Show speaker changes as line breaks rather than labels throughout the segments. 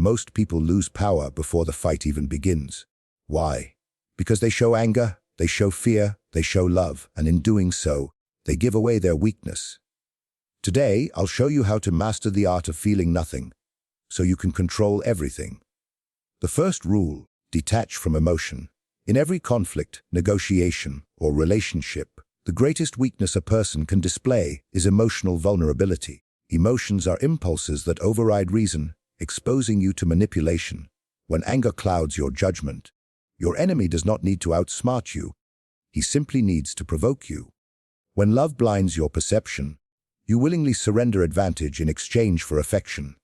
most people lose power before the fight even begins. Why? Because they show anger, they show fear, they show love, and in doing so, they give away their weakness. Today, I'll show you how to master the art of feeling nothing, so you can control everything. The first rule: detach from emotion. In every conflict, negotiation, or relationship, the greatest weakness a person can display is emotional vulnerability. Emotions are impulses that override reason, exposing you to manipulation. When anger clouds your judgment, your enemy does not need to outsmart you. He simply needs to provoke you. When love blinds your perception, you willingly surrender advantage in exchange for affection.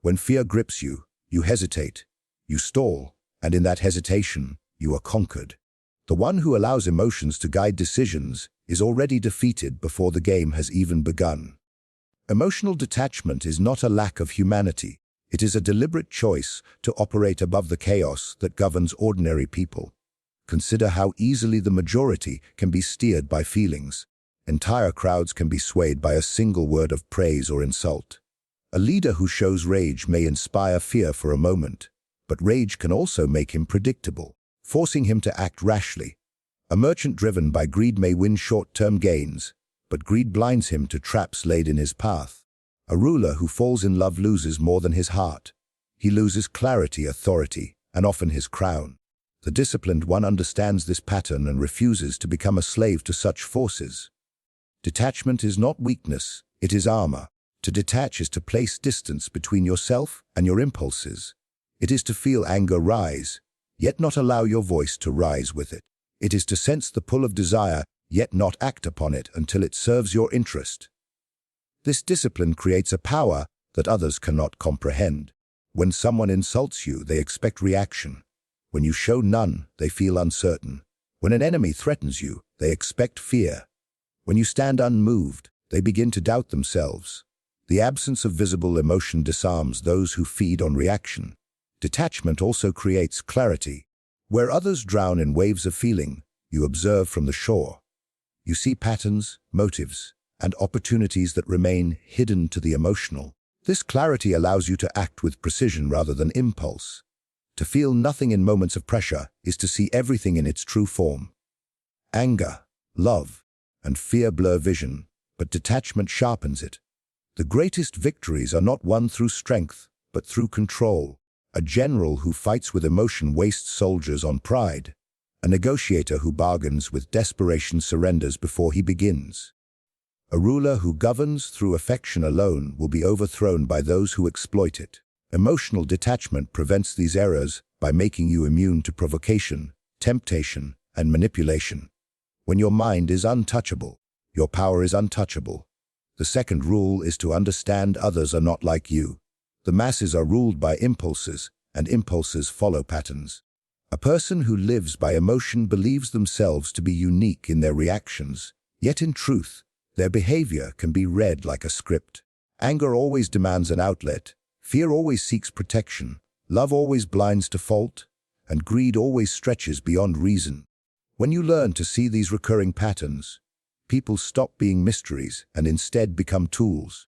When fear grips you, you hesitate, you stall, and in that hesitation, you are conquered. The one who allows emotions to guide decisions is already defeated before the game has even begun. Emotional detachment is not a lack of humanity. It is a deliberate choice to operate above the chaos that governs ordinary people. Consider how easily the majority can be steered by feelings. Entire crowds can be swayed by a single word of praise or insult. A leader who shows rage may inspire fear for a moment, but rage can also make him predictable, forcing him to act rashly. A merchant driven by greed may win short-term gains, but greed blinds him to traps laid in his path. A ruler who falls in love loses more than his heart. He loses clarity, authority, and often his crown. The disciplined one understands this pattern and refuses to become a slave to such forces. Detachment is not weakness, it is armor. To detach is to place distance between yourself and your impulses. It is to feel anger rise, yet not allow your voice to rise with it. It is to sense the pull of desire, yet not act upon it until it serves your interest. This discipline creates a power that others cannot comprehend. When someone insults you, they expect reaction. When you show none, they feel uncertain. When an enemy threatens you, they expect fear. When you stand unmoved, they begin to doubt themselves. The absence of visible emotion disarms those who feed on reaction. Detachment also creates clarity. Where others drown in waves of feeling, you observe from the shore. You see patterns, motives, and opportunities that remain hidden to the emotional. This clarity allows you to act with precision rather than impulse. To feel nothing in moments of pressure is to see everything in its true form. Anger, love, and fear blur vision, but detachment sharpens it. The greatest victories are not won through strength, but through control. A general who fights with emotion wastes soldiers on pride. A negotiator who bargains with desperation surrenders before he begins. A ruler who governs through affection alone will be overthrown by those who exploit it. Emotional detachment prevents these errors by making you immune to provocation, temptation, and manipulation. When your mind is untouchable, your power is untouchable. The second rule is to understand others are not like you. The masses are ruled by impulses, and impulses follow patterns. A person who lives by emotion believes themselves to be unique in their reactions, yet in truth, their behavior can be read like a script. Anger always demands an outlet, fear always seeks protection, love always blinds to fault, and greed always stretches beyond reason. When you learn to see these recurring patterns, people stop being mysteries and instead become tools.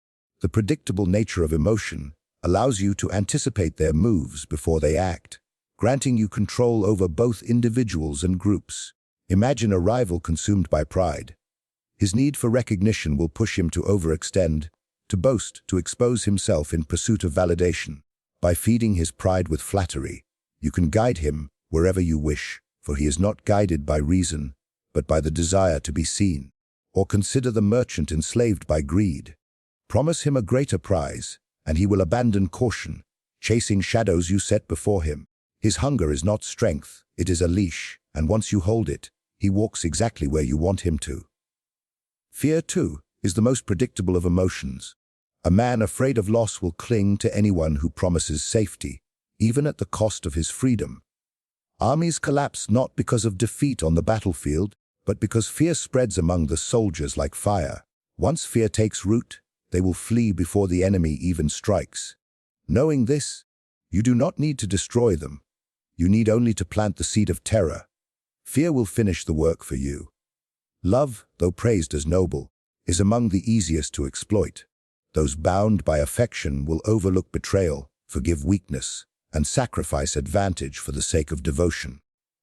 The predictable nature of emotion allows you to anticipate their moves before they act, granting you control over both individuals and groups. Imagine a rival consumed by pride. His need for recognition will push him to overextend, to boast, to expose himself in pursuit of validation. By feeding his pride with flattery, you can guide him wherever you wish, for he is not guided by reason, but by the desire to be seen. Or consider the merchant enslaved by greed. Promise him a greater prize, and he will abandon caution, chasing shadows you set before him. His hunger is not strength, it is a leash, and once you hold it, he walks exactly where you want him to. Fear, too, is the most predictable of emotions. A man afraid of loss will cling to anyone who promises safety, even at the cost of his freedom. Armies collapse not because of defeat on the battlefield, but because fear spreads among the soldiers like fire. Once fear takes root, they will flee before the enemy even strikes. Knowing this, you do not need to destroy them. You need only to plant the seed of terror. Fear will finish the work for you. Love, though praised as noble, is among the easiest to exploit. Those bound by affection will overlook betrayal, forgive weakness, and sacrifice advantage for the sake of devotion.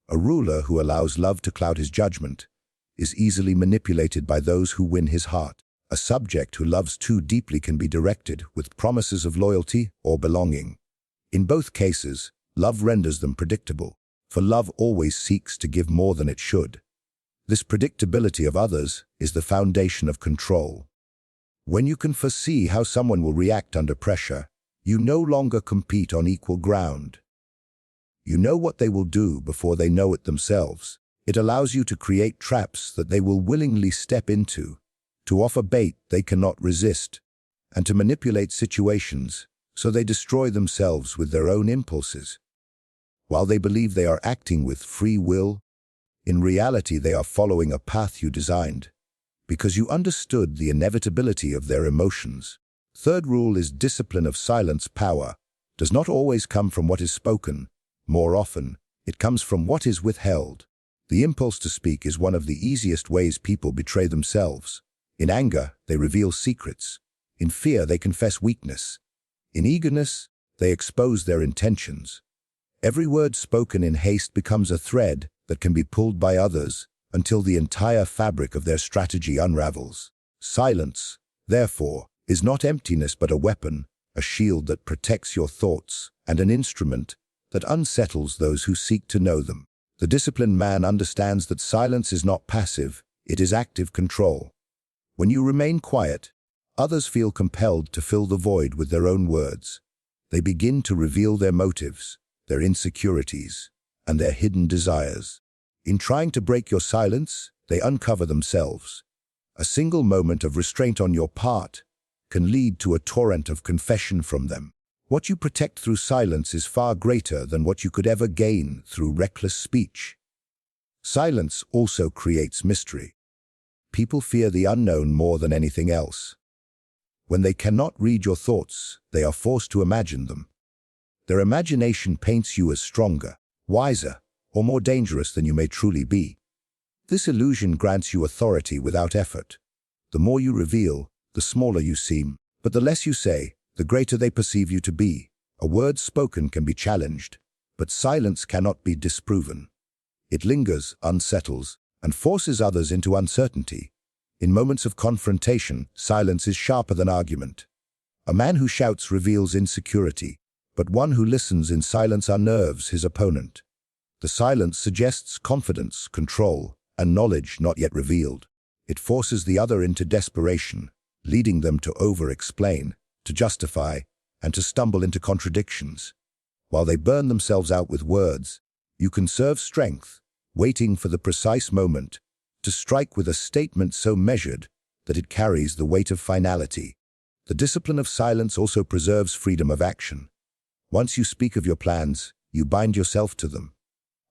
A ruler who allows love to cloud his judgment is easily manipulated by those who win his heart. A subject who loves too deeply can be directed with promises of loyalty or belonging. In both cases, love renders them predictable, for love always seeks to give more than it should. This predictability of others is the foundation of control. When you can foresee how someone will react under pressure, you no longer compete on equal ground. You know what they will do before they know it themselves. It allows you to create traps that they will willingly step into, to offer bait they cannot resist, and to manipulate situations so they destroy themselves with their own impulses. While they believe they are acting with free will, in reality they are following a path you designed, because you understood the inevitability of their emotions. Third rule is discipline of silence. Power does not always come from what is spoken. More often, it comes from what is withheld. The impulse to speak is one of the easiest ways people betray themselves. In anger, they reveal secrets. In fear, they confess weakness. In eagerness, they expose their intentions. Every word spoken in haste becomes a thread that can be pulled by others until the entire fabric of their strategy unravels. Silence, therefore, is not emptiness but a weapon, a shield that protects your thoughts, and an instrument that unsettles those who seek to know them. The disciplined man understands that silence is not passive, it is active control. When you remain quiet, others feel compelled to fill the void with their own words. They begin to reveal their motives, their insecurities, and their hidden desires. In trying to break your silence, they uncover themselves. A single moment of restraint on your part can lead to a torrent of confession from them. What you protect through silence is far greater than what you could ever gain through reckless speech. Silence also creates mystery. People fear the unknown more than anything else. When they cannot read your thoughts, they are forced to imagine them. Their imagination paints you as stronger, wiser, or more dangerous than you may truly be. This illusion grants you authority without effort. The more you reveal, the smaller you seem, but the less you say, the greater they perceive you to be. A word spoken can be challenged, but silence cannot be disproven. It lingers, unsettles, and forces others into uncertainty. In moments of confrontation, silence is sharper than argument. A man who shouts reveals insecurity, but one who listens in silence unnerves his opponent. The silence suggests confidence, control, and knowledge not yet revealed. It forces the other into desperation, leading them to over-explain, to justify, and to stumble into contradictions. While they burn themselves out with words, you conserve strength, waiting for the precise moment to strike with a statement so measured that it carries the weight of finality. The discipline of silence also preserves freedom of action. Once you speak of your plans, you bind yourself to them.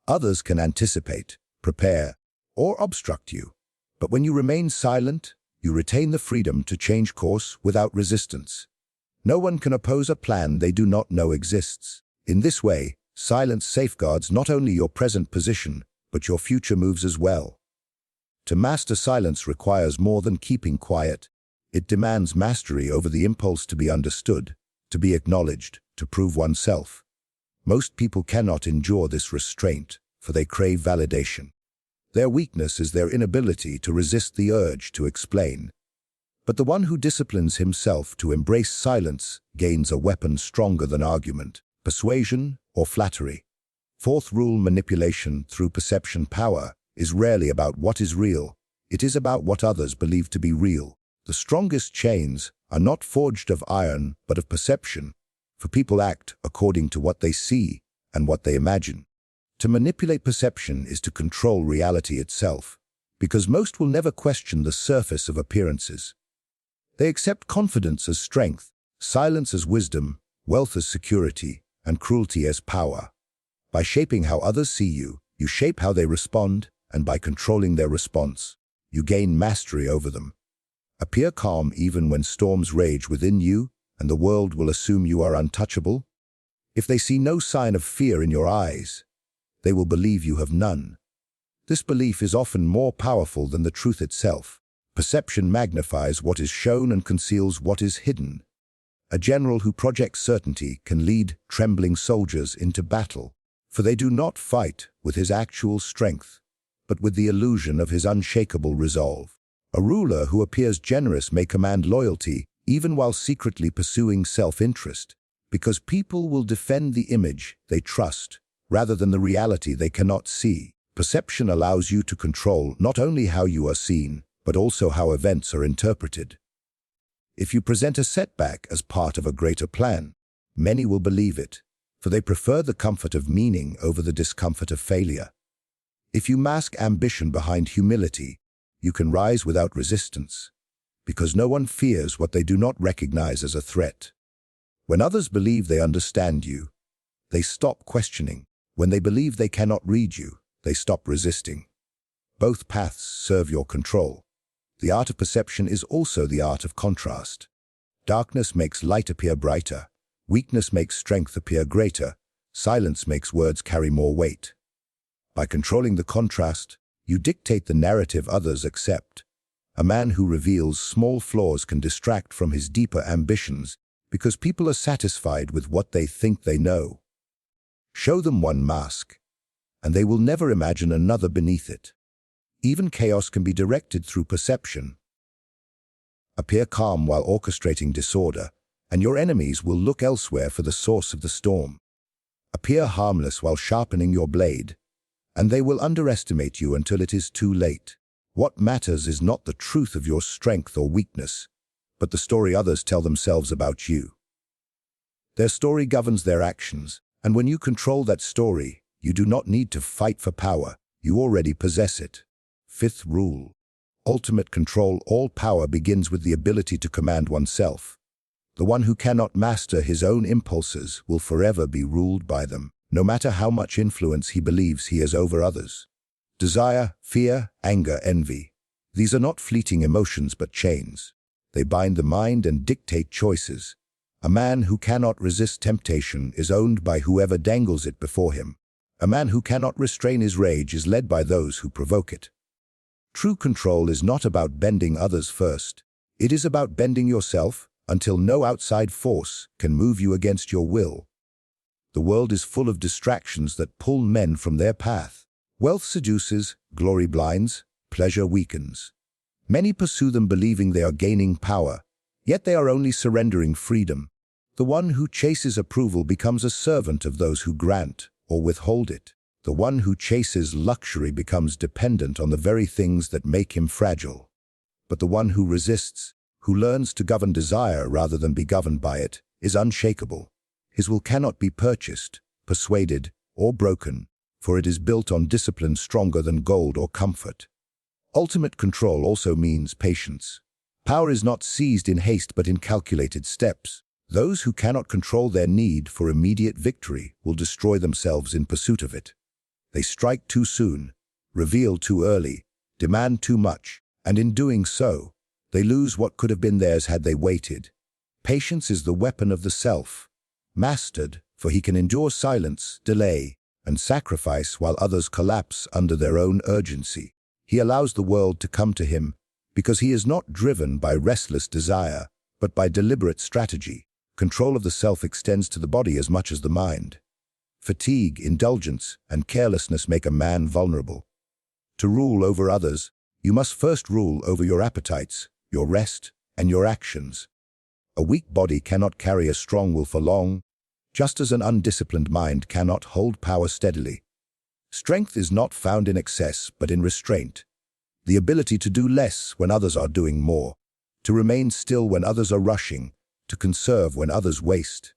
Others can anticipate, prepare, or obstruct you. But when you remain silent, you retain the freedom to change course without resistance. No one can oppose a plan they do not know exists. In this way, silence safeguards not only your present position, but your future moves as well. To master silence requires more than keeping quiet. It demands mastery over the impulse to be understood, to be acknowledged, to prove oneself. Most people cannot endure this restraint, for they crave validation. Their weakness is their inability to resist the urge to explain. But the one who disciplines himself to embrace silence gains a weapon stronger than argument, persuasion, or flattery. Fourth rule: manipulation through perception. Power is rarely about what is real. It is about what others believe to be real. The strongest chains are not forged of iron, but of perception, for people act according to what they see and what they imagine. To manipulate perception is to control reality itself, because most will never question the surface of appearances. They accept confidence as strength, silence as wisdom, wealth as security, and cruelty as power. By shaping how others see you, you shape how they respond, and by controlling their response, you gain mastery over them. Appear calm even when storms rage within you, and the world will assume you are untouchable. If they see no sign of fear in your eyes, they will believe you have none. This belief is often more powerful than the truth itself. Perception magnifies what is shown and conceals what is hidden. A general who projects certainty can lead trembling soldiers into battle, for they do not fight with his actual strength, but with the illusion of his unshakable resolve. A ruler who appears generous may command loyalty even while secretly pursuing self-interest, because people will defend the image they trust rather than the reality they cannot see. Perception allows you to control not only how you are seen, but also how events are interpreted. If you present a setback as part of a greater plan, many will believe it, for they prefer the comfort of meaning over the discomfort of failure. If you mask ambition behind humility, you can rise without resistance, because no one fears what they do not recognize as a threat. When others believe they understand you, they stop questioning. When they believe they cannot read you, they stop resisting. Both paths serve your control. The art of perception is also the art of contrast. Darkness makes light appear brighter. Weakness makes strength appear greater. Silence makes words carry more weight. By controlling the contrast, you dictate the narrative others accept. A man who reveals small flaws can distract from his deeper ambitions because people are satisfied with what they think they know. Show them one mask, and they will never imagine another beneath it. Even chaos can be directed through perception. Appear calm while orchestrating disorder, and your enemies will look elsewhere for the source of the storm. Appear harmless while sharpening your blade, and they will underestimate you until it is too late. What matters is not the truth of your strength or weakness, but the story others tell themselves about you. Their story governs their actions, and when you control that story, you do not need to fight for power. You already possess it. Fifth rule. Ultimate control. All power begins with the ability to command oneself. The one who cannot master his own impulses will forever be ruled by them, no matter how much influence he believes he has over others. Desire, fear, anger, envy. These are not fleeting emotions but chains. They bind the mind and dictate choices. A man who cannot resist temptation is owned by whoever dangles it before him. A man who cannot restrain his rage is led by those who provoke it. True control is not about bending others first. It is about bending yourself until no outside force can move you against your will. The world is full of distractions that pull men from their path. Wealth seduces, glory blinds, pleasure weakens. Many pursue them believing they are gaining power, yet they are only surrendering freedom. The one who chases approval becomes a servant of those who grant or withhold it. The one who chases luxury becomes dependent on the very things that make him fragile. But the one who resists, who learns to govern desire rather than be governed by it, is unshakable. His will cannot be purchased, persuaded, or broken, for it is built on discipline stronger than gold or comfort. Ultimate control also means patience. Power is not seized in haste but in calculated steps. Those who cannot control their need for immediate victory will destroy themselves in pursuit of it. They strike too soon, reveal too early, demand too much, and in doing so, they lose what could have been theirs had they waited. Patience is the weapon of the self, mastered, for he can endure silence, delay, and sacrifice while others collapse under their own urgency. He allows the world to come to him because he is not driven by restless desire, but by deliberate strategy. Control of the self extends to the body as much as the mind. Fatigue, indulgence, and carelessness make a man vulnerable. To rule over others, you must first rule over your appetites, your rest, and your actions. A weak body cannot carry a strong will for long, just as an undisciplined mind cannot hold power steadily. Strength is not found in excess, but in restraint. The ability to do less when others are doing more, to remain still when others are rushing, to conserve when others waste.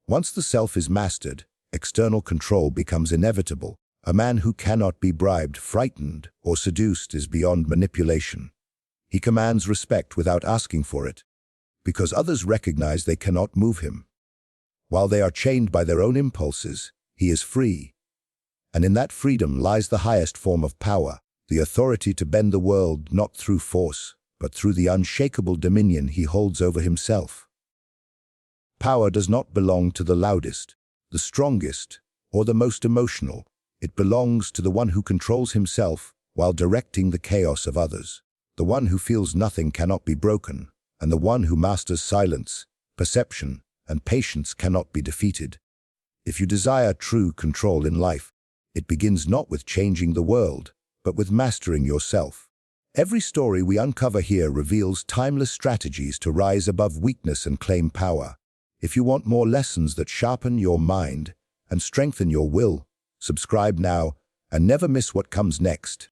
Once the self is mastered, external control becomes inevitable. A man who cannot be bribed, frightened, or seduced is beyond manipulation. He commands respect without asking for it, because others recognize they cannot move him. While they are chained by their own impulses, he is free. And in that freedom lies the highest form of power, the authority to bend the world not through force, but through the unshakable dominion he holds over himself. Power does not belong to the loudest, the strongest, or the most emotional. It belongs to the one who controls himself while directing the chaos of others. The one who feels nothing cannot be broken, and the one who masters silence perception, and patience cannot be defeated. If you desire true control in life, it begins not with changing the world, but with mastering yourself. Every story we uncover here reveals timeless strategies to rise above weakness and claim power. If you want more lessons that sharpen your mind and strengthen your will, subscribe now and never miss what comes next.